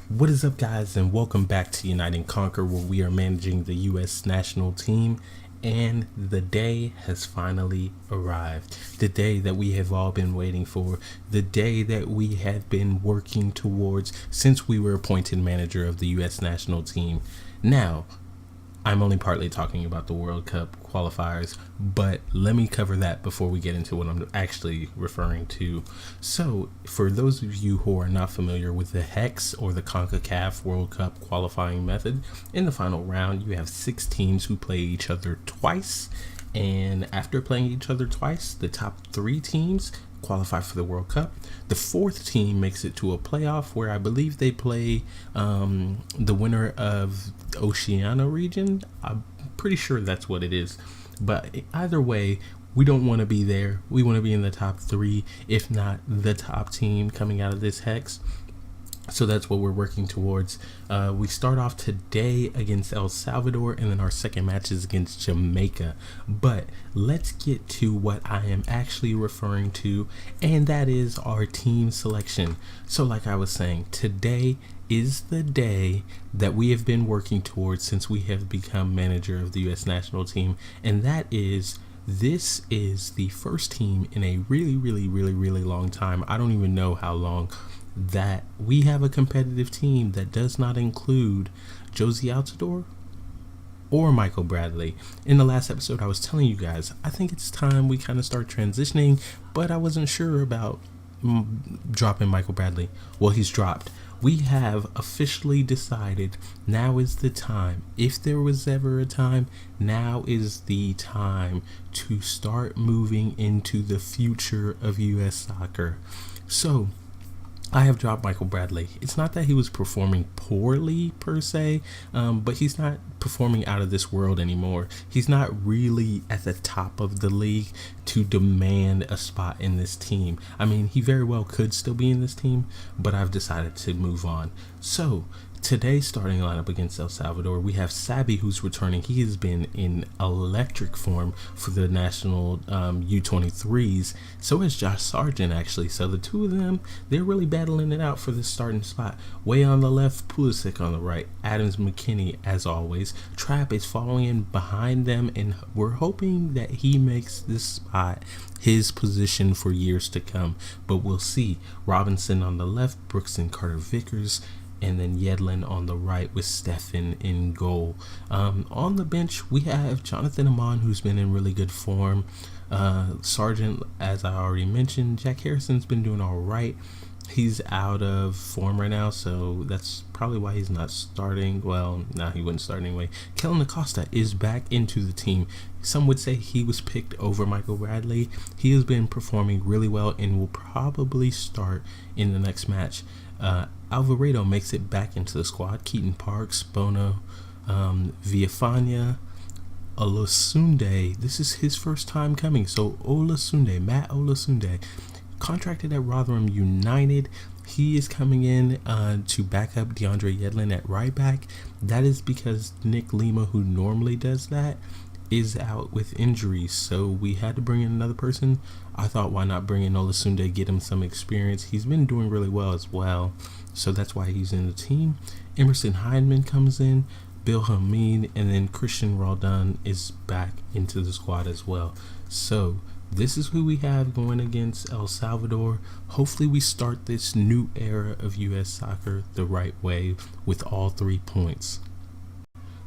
What is up, guys, and welcome back to Unite and Conquer, where we are managing the U.S. national team. And the day has finally arrived. The day that we have all been waiting for. The day that we have been working towards since we were appointed manager of the U.S. national team. Now, I'm only partly talking about the World Cup qualifiers, but let me cover that before we get into what I'm actually referring to. So, for those of you who are not familiar with the HEX or the CONCACAF World Cup qualifying method, in the final round, you have 6 teams who play each other twice, and after playing each other twice, the top 3 teams qualify for the World Cup. The 4th team makes it to a playoff where I believe they play the winner of Oceania region. I'm pretty sure that's what it is. But either way, we don't want to be there. We want to be in the top 3, if not the top team coming out of this hex. So that's what we're working towards. We start off today against El Salvador, and then our second match is against Jamaica. But let's get to what I am actually referring to, and that is our team selection. So like I was saying, today is the day that we have been working towards since we have become manager of the U.S. national team, and that is this is the first team in a really long time. I don't even know how long, that we have a competitive team that does not include Josie Altidore or Michael Bradley. In the last episode, I was telling you guys, I think it's time we kind of start transitioning, but I wasn't sure about dropping Michael Bradley. Well, he's dropped. We have officially decided now is the time. If there was ever a time, now is the time to start moving into the future of U.S. soccer. So, I have dropped Michael Bradley. It's not that he was performing poorly per se, but he's not performing out of this world anymore. He's not really at the top of the league to demand a spot in this team. I mean, he very well could still be in this team, but I've decided to move on. So, today's starting lineup against El Salvador, we have Sabi, who's returning. He has been in electric form for the national U23s. So has Josh Sargent, actually. So the two of them, they're really battling it out for the starting spot. Way on the left, Pulisic on the right. Adams McKinney, as always. Trapp is following in behind them, and we're hoping that he makes this spot his position for years to come. But we'll see. Robinson on the left, Brooks and Carter Vickers, and then Yedlin on the right with Stefan in goal. On the bench, we have Jonathan Amon, who's been in really good form. Sargent, as I already mentioned. Jack Harrison's been doing all right. He's out of form right now, so that's probably why he's not starting. Well, he wouldn't start anyway. Kellen Acosta is back into the team. Some would say he was picked over Michael Bradley. He has been performing really well and will probably start in the next match. Alvarado makes it back into the squad. Keaton Parks, Bono, Villafaña, Olasunde. This is his first time coming. So Olasunde, Matt Olasunde, contracted at Rotherham United. He is coming in to back up DeAndre Yedlin at right back. That is because Nick Lima, who normally does that, is out with injuries, so we had to bring in another person. I thought, why not bring in Olasunde, get him some experience. He's been doing really well as well, so that's why he's in the team. Emerson Heineman comes in, Bill Hamid, and then Christian Roldan is back into the squad as well. So this is who we have going against El Salvador. Hopefully we start this new era of U.S. soccer the right way with all 3 points.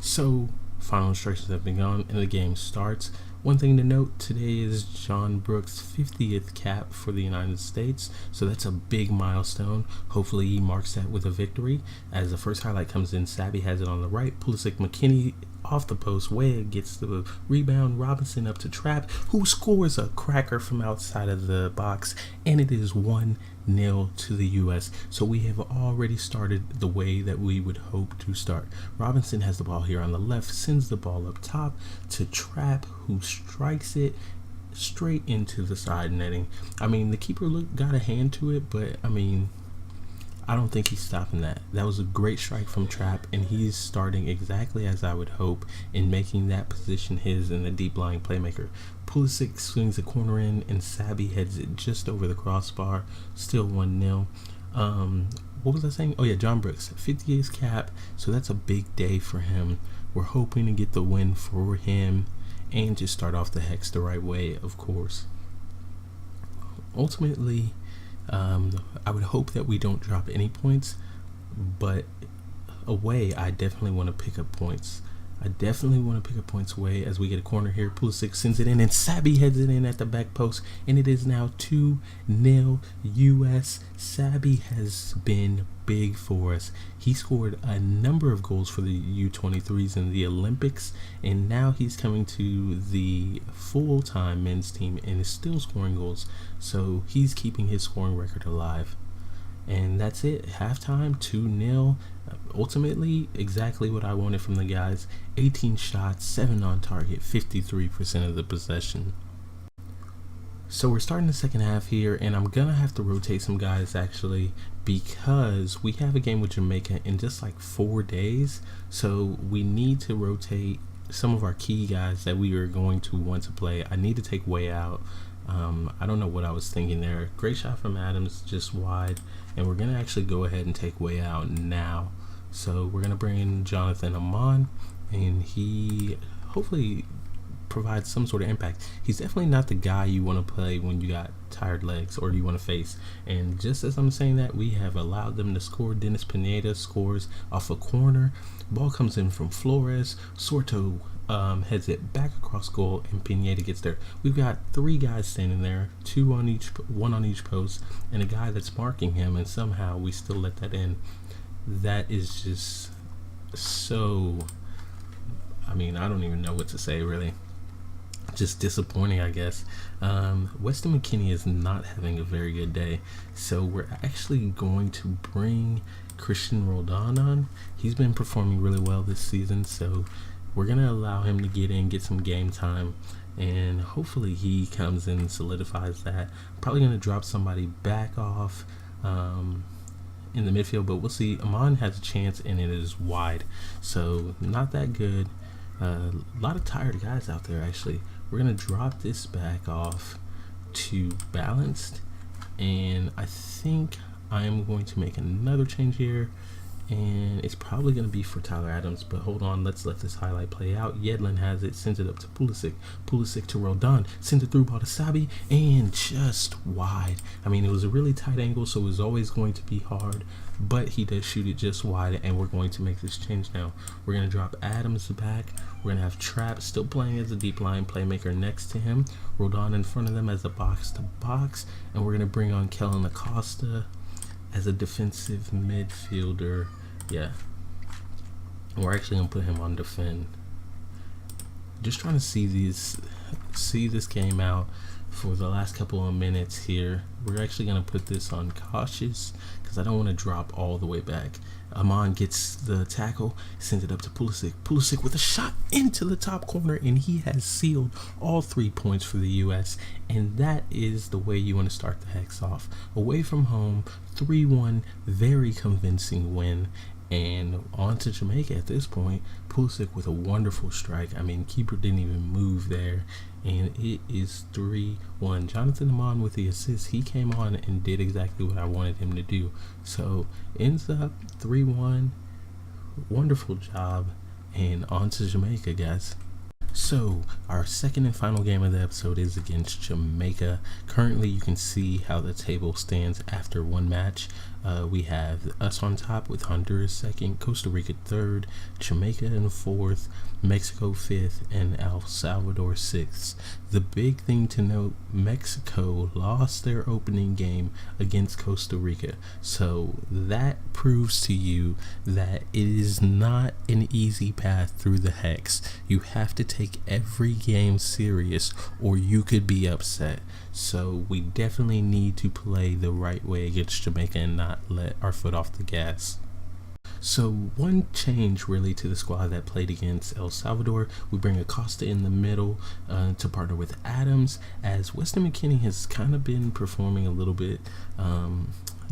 So final instructions have been gone and the game starts. One thing to note, today is John Brooks' 50th cap for the United States, so that's a big milestone. Hopefully he marks that with a victory. As the first highlight comes in, Sabi has it on the right. Pulisic, McKinney off the post. Wea gets the rebound. Robinson up to Trapp, who scores a cracker from outside of the box, and it is 1-0 to the U.S. So we have already started the way that we would hope to start. Robinson has the ball here on the left, sends the ball up top to Trapp, who strikes it straight into the side netting. I mean, the keeper got a hand to it, but I mean, I don't think he's stopping that. That was a great strike from Trapp, and he's starting exactly as I would hope in making that position his and the deep lying playmaker. Pulisic swings the corner in, and Sabi heads it just over the crossbar. Still 1-0. what was I saying? Oh yeah, John Brooks, 58th cap. So that's a big day for him. We're hoping to get the win for him and just start off the Hex the right way, of course. Ultimately, I would hope that we don't drop any points, but away, I definitely want to pick up points. I definitely want to pick up points away as we get a corner here. Pulisic sends it in, and Sabi heads it in at the back post, and it is now 2-0 US. Sabi has been big for us. He scored a number of goals for the U23s in the Olympics, and now he's coming to the full-time men's team and is still scoring goals. So he's keeping his scoring record alive. And that's it. Halftime, 2-0. Ultimately, exactly what I wanted from the guys. 18 shots, 7 on target, 53% of the possession. So we're starting the second half here, and I'm going to have to rotate some guys actually because we have a game with Jamaica in just like 4 days. So we need to rotate some of our key guys that we are going to want to play. I need to take Way out. I don't know what I was thinking there. Great shot from Adams, just wide. And we're going to actually go ahead and take Way out now. So we're going to bring in Jonathan Amon, and he hopefully provides some sort of impact. He's definitely not the guy you want to play when you got tired legs or you want to face. And just as I'm saying that, we have allowed them to score. Dennis Pineda scores off a corner. Ball comes in from Flores. Sorto heads it back across goal, and Pineda gets there. We've got 3 guys standing there, one on each post, and a guy that's marking him, and somehow we still let that in. That is just so, I mean, I don't even know what to say really. Just disappointing, I guess. Weston McKennie is not having a very good day, so we're actually going to bring Christian Roldan on. He's been performing really well this season, so we're going to allow him to get in, get some game time, and hopefully he comes in and solidifies that. I'm probably going to drop somebody back off in the midfield, but we'll see. Amon has a chance, and it is wide, so not that good. A lot of tired guys out there, actually. We're going to drop this back off to balanced, and I think I am going to make another change here. And it's probably going to be for Tyler Adams, but hold on, let's let this highlight play out. Yedlin has it, sends it up to Pulisic. Pulisic to Roldan, sends it through ball to Sabi, and just wide. I mean, it was a really tight angle, so it was always going to be hard, but he does shoot it just wide, and we're going to make this change now. We're going to drop Adams back. We're going to have Trapp still playing as a deep line playmaker next to him. Roldan in front of them as a box-to-box, and we're going to bring on Kellen Acosta as a defensive midfielder. Yeah, we're actually gonna put him on defend. Just trying to see this game out for the last couple of minutes here. We're actually gonna put this on cautious because I don't want to drop all the way back. Amon gets the tackle, sends it up to Pulisic. Pulisic with a shot into the top corner, and he has sealed all 3 points for the US. And that is the way you want to start the Hex off. Away from home, 3-1, very convincing win. And on to Jamaica at this point. Pulisic with a wonderful strike. I mean, keeper didn't even move there. And it is 3-1. Jonathan Amon with the assist. He came on and did exactly what I wanted him to do. So ends up 3-1. Wonderful job. And on to Jamaica, guys. So our second and final game of the episode is against Jamaica. Currently, you can see how the table stands after one match. We have us on top with Honduras second, Costa Rica third, Jamaica in fourth, Mexico fifth, and El Salvador sixth. The big thing to note, Mexico lost their opening game against Costa Rica. So that proves to you that it is not an easy path through the Hex. You have to take every game serious or you could be upset. So we definitely need to play the right way against Jamaica and not let our foot off the gas. So one change really to the squad that played against El Salvador, we bring Acosta in the middle to partner with Adams, as Weston McKennie has kind of been performing a little bit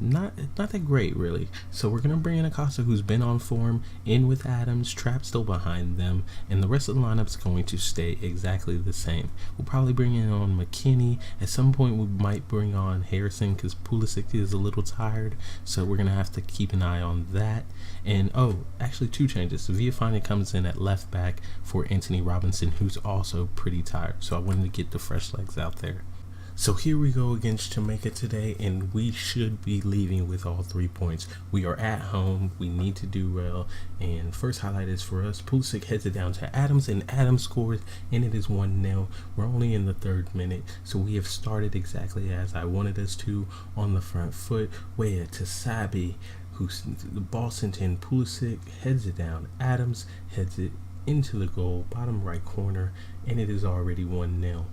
not that great really. So we're gonna bring in Acosta, who's been on form, in with Adams, Trap still behind them, and the rest of the lineup's going to stay exactly the same. We'll probably bring in on McKinney. At some point we might bring on Harrison because Pulisic is a little tired, so we're gonna have to keep an eye on that. And actually 2 changes. Villafana comes in at left back for Anthony Robinson, who's also pretty tired, so I wanted to get the fresh legs out there. So here we go against Jamaica today, and we should be leaving with all 3 points. We are at home, we need to do well, and first highlight is for us. Pulisic heads it down to Adams, and Adams scores, and it is 1-0. We're only in the 3rd minute, so we have started exactly as I wanted us to, on the front foot. Where to Sabi, who's the ball sent in. Pulisic heads it down, Adams heads it into the goal, bottom right corner, and it is already 1-0.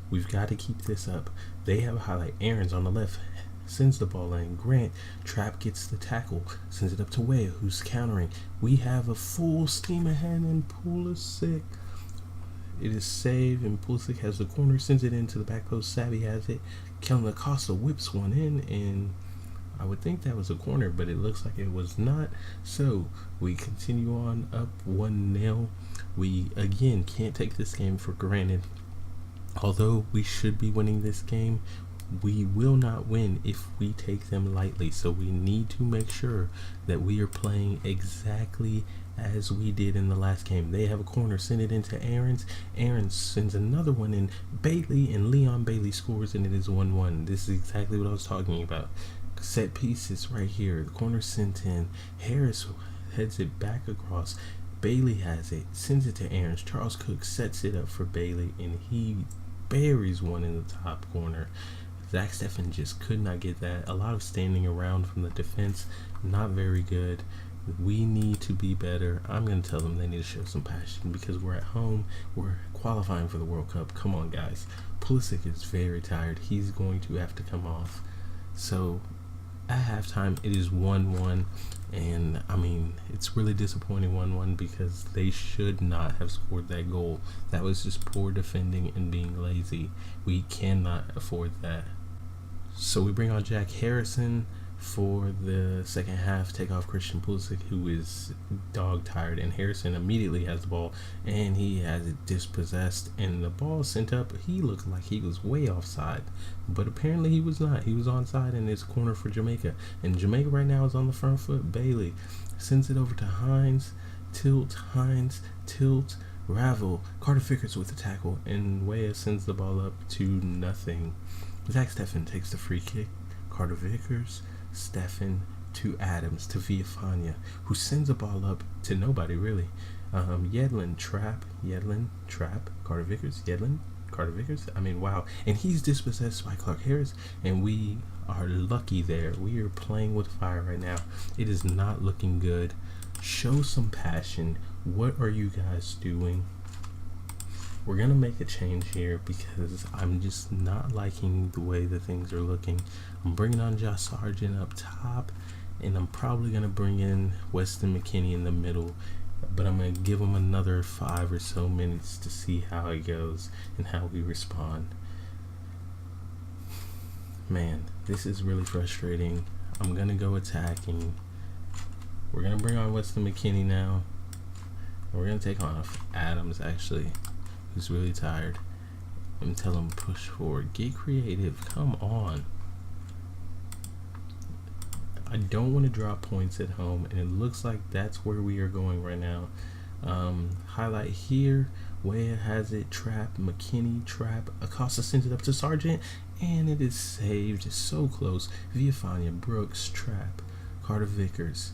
We've got to keep this up. They have a highlight. Aaron's on the left, sends the ball in. Grant, Trap gets the tackle, sends it up to Weah, who's countering. We have a full steam ahead, and Pulisic, it is saved, and Pulisic has the corner, sends it into the back post. Savvy has it. Kellen Acosta whips one in, and I would think that was a corner, but it looks like it was not. So we continue on up 1-0. We again can't take this game for granted. Although we should be winning this game, we will not win if we take them lightly. So we need to make sure that we are playing exactly as we did in the last game. They have a corner, send it into Aaron's. Aaron sends another one in. Bailey, and Leon Bailey scores, and it is 1-1. This is exactly what I was talking about. Set pieces right here. The corner sent in. Harris heads it back across. Bailey has it, sends it to Aaron's. Charles Cook sets it up for Bailey, and he buries one in the top corner. Zach Steffen just could not get that. A lot of standing around from the defense, not very good. We need to be better. I'm going to tell them they need to show some passion because we're at home. We're qualifying for the World Cup. Come on, guys. Pulisic is very tired. He's going to have to come off. So at halftime, it is 1-1. And I mean, it's really disappointing 1-1 because they should not have scored that goal. That was just poor defending and being lazy. We cannot afford that. So we bring on Jack Harrison for the second half, take off Christian Pulisic, who is dog tired, and Harrison immediately has the ball and he has it dispossessed, and the ball sent up. He looked like he was way offside, but apparently he was not. He was onside, and it's corner for Jamaica, and Jamaica right now is on the front foot. Bailey sends it over to Hines, tilt, Ravel, Carter Vickers with the tackle, and Weah sends the ball up to nothing. Zach Steffen takes the free kick. Carter Vickers, Steffen to Adams to Villafana, who sends the ball up to nobody really. Yedlin, Trap, Carter Vickers, Yedlin, Carter Vickers. I mean, wow. And he's dispossessed by Clark Harris, and we are lucky there. We are playing with fire right now. It is not looking good. Show some passion. What are you guys doing? We're going to make a change here because I'm just not liking the way the things are looking. I'm bringing on Josh Sargent up top, and I'm probably going to bring in Weston McKennie in the middle, but I'm going to give him another 5 or so minutes to see how it goes and how we respond. Man, this is really frustrating. I'm going to go attacking. We're going to bring on Weston McKennie now. And we're going to take on Adams, actually, who's really tired, and tell him push forward. Get creative. Come on. I don't want to drop points at home, and it looks like that's where we are going right now. Highlight here. Weah has it. Trap. McKinney. Trap. Acosta sends it up to Sargent, and it is saved. So close. Villafana, Brooks, Trap. Carter Vickers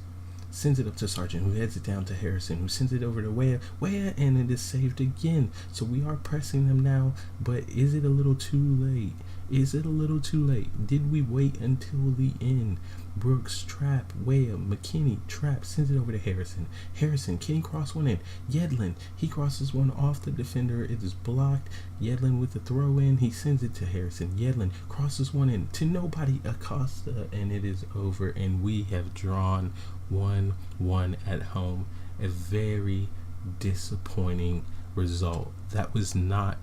sends it up to Sargent, who heads it down to Harrison, who sends it over to Weah, and it is saved again. So we are pressing them now, but is it a little too late? Is it a little too late? Did we wait until the end? Brooks, Trap, Weah, McKinney, Trap, sends it over to Harrison. Harrison, can he cross one in? Yedlin, he crosses one off the defender. It is blocked. Yedlin with the throw in. He sends it to Harrison. Yedlin crosses one in to nobody, Acosta, and it is over. And we have drawn 1-1 at home. A very disappointing result. That was not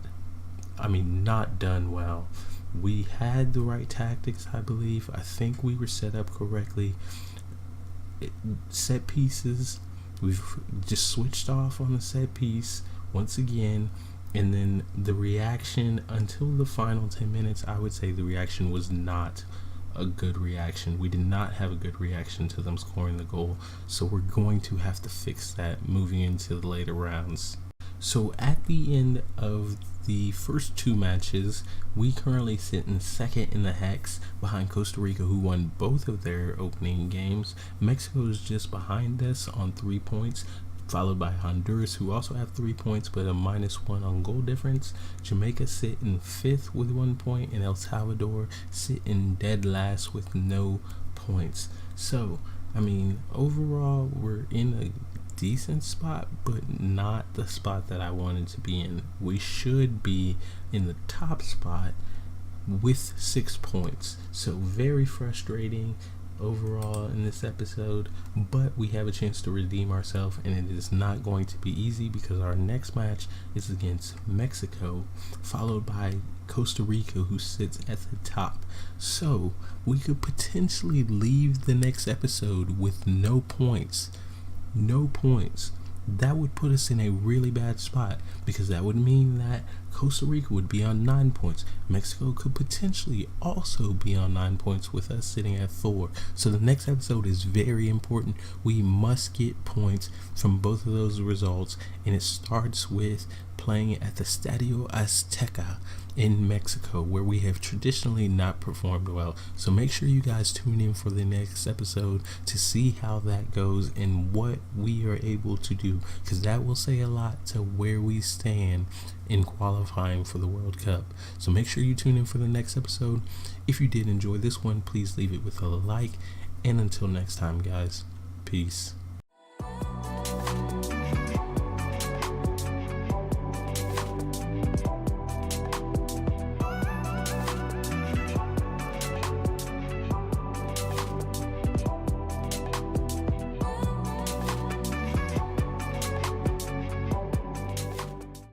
done well. We had the right tactics, I believe. I think we were set up correctly. Set pieces, we've just switched off on the set piece once again. And then the reaction until the final 10 minutes, I would say the reaction was not a good reaction. We did not have a good reaction to them scoring the goal. So we're going to have to fix that moving into the later rounds. So at the end of the first two matches, we currently sit in second in the Hex behind Costa Rica, who won both of their opening games. Mexico is just behind us on 3 points, followed by Honduras, who also have 3 points but a -1 on goal difference. Jamaica sit in fifth with 1 point, and El Salvador sit in dead last with no points. So, I mean, overall, we're in a decent spot, but not the spot that I wanted to be in. We should be in the top spot with 6 points. So very frustrating overall in this episode, but we have a chance to redeem ourselves, and it is not going to be easy because our next match is against Mexico, followed by Costa Rica, who sits at the top. So we could potentially leave the next episode with no points. That would put us in a really bad spot, because that would mean that Costa Rica would be on 9 points. Mexico could potentially also be on 9 points with us sitting at 4. So the next episode is very important. We must get points from both of those results, and it starts with playing at the Estadio Azteca in Mexico, where we have traditionally not performed well. So make sure you guys tune in for the next episode to see how that goes and what we are able to do, because that will say a lot to where we stand in qualifying for the World Cup. So make sure you tune in for the next episode. If you did enjoy this one, please leave it with a like, and until next time, guys, peace.